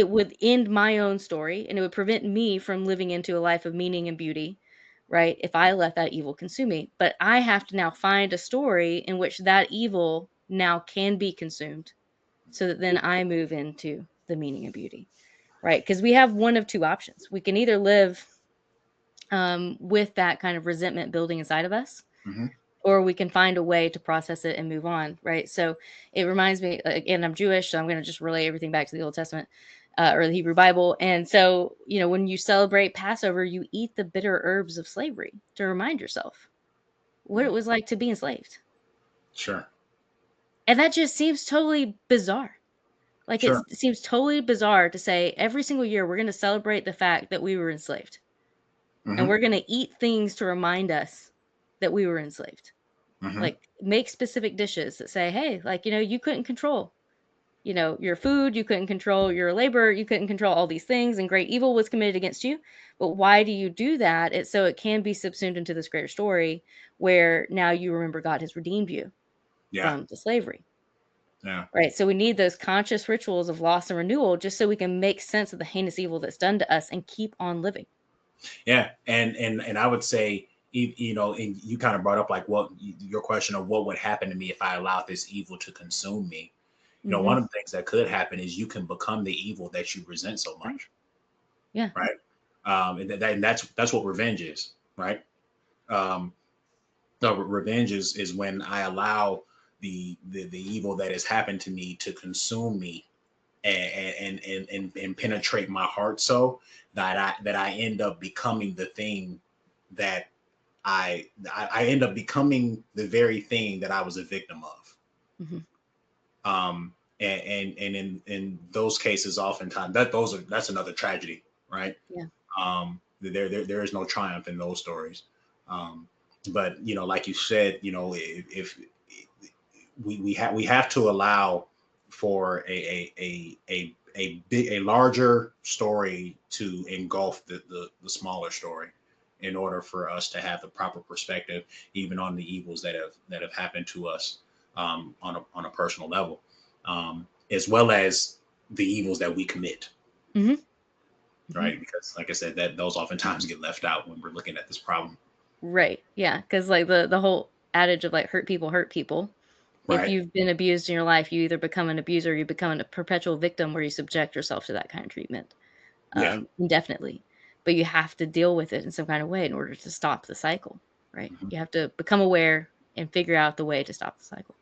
it would end my own story and it would prevent me from living into a life of meaning and beauty, right? If I let that evil consume me. But I have to now find a story in which that evil now can be consumed so that then I move into the meaning and beauty, right? Because we have one of two options. We can either live with that kind of resentment building inside of us, Hmm. or we can find a way to process it and move on, right? So it reminds me, again, I'm Jewish, so I'm going to just relay everything back to the Old Testament or the Hebrew Bible. And so, when you celebrate Passover, you eat the bitter herbs of slavery to remind yourself what it was like to be enslaved. Sure. And that just seems totally bizarre. Like Sure. it seems totally bizarre to say every single year we're going to celebrate the fact that we were enslaved. And Hmm. we're going to eat things to remind us that we were enslaved. Hmm. Like make specific dishes that say, hey, like, you couldn't control, your food, you couldn't control your labor, you couldn't control all these things, and great evil was committed against you. But why do you do that? It's so it can be subsumed into this greater story where now you remember God has redeemed you Yeah. from the slavery. Yeah. Right. So we need those conscious rituals of loss and renewal just so we can make sense of the heinous evil that's done to us and keep on living. Yeah. And I would say, and you kind of brought up like what your question of what would happen to me if I allowed this evil to consume me. One Hmm. of the things that could happen is you can become the evil that you resent so Right. much, Yeah. right? And that's what revenge is, right? Um, no, revenge is when I allow the evil that has happened to me to consume me and penetrate my heart so that I end up becoming the thing that I end up becoming the very thing that I was a victim of. Hmm. And in those cases, oftentimes that's another tragedy, right? Yeah. There is no triumph in those stories. Um, but like you said, if we have to allow for a larger story to engulf the smaller story in order for us to have the proper perspective even on the evils that have happened to us on a personal level, as well as the evils that we commit, Hmm. Hmm. right? Because like I said, that those oftentimes get left out when we're looking at this problem. Right. Yeah. Because like the whole adage of like hurt people. If Right. you've been abused in your life, you either become an abuser, or you become a perpetual victim, where you subject yourself to that kind of treatment Yeah. indefinitely. But you have to deal with it in some kind of way in order to stop the cycle. Right. Mhm. You have to become aware and figure out the way to stop the cycle.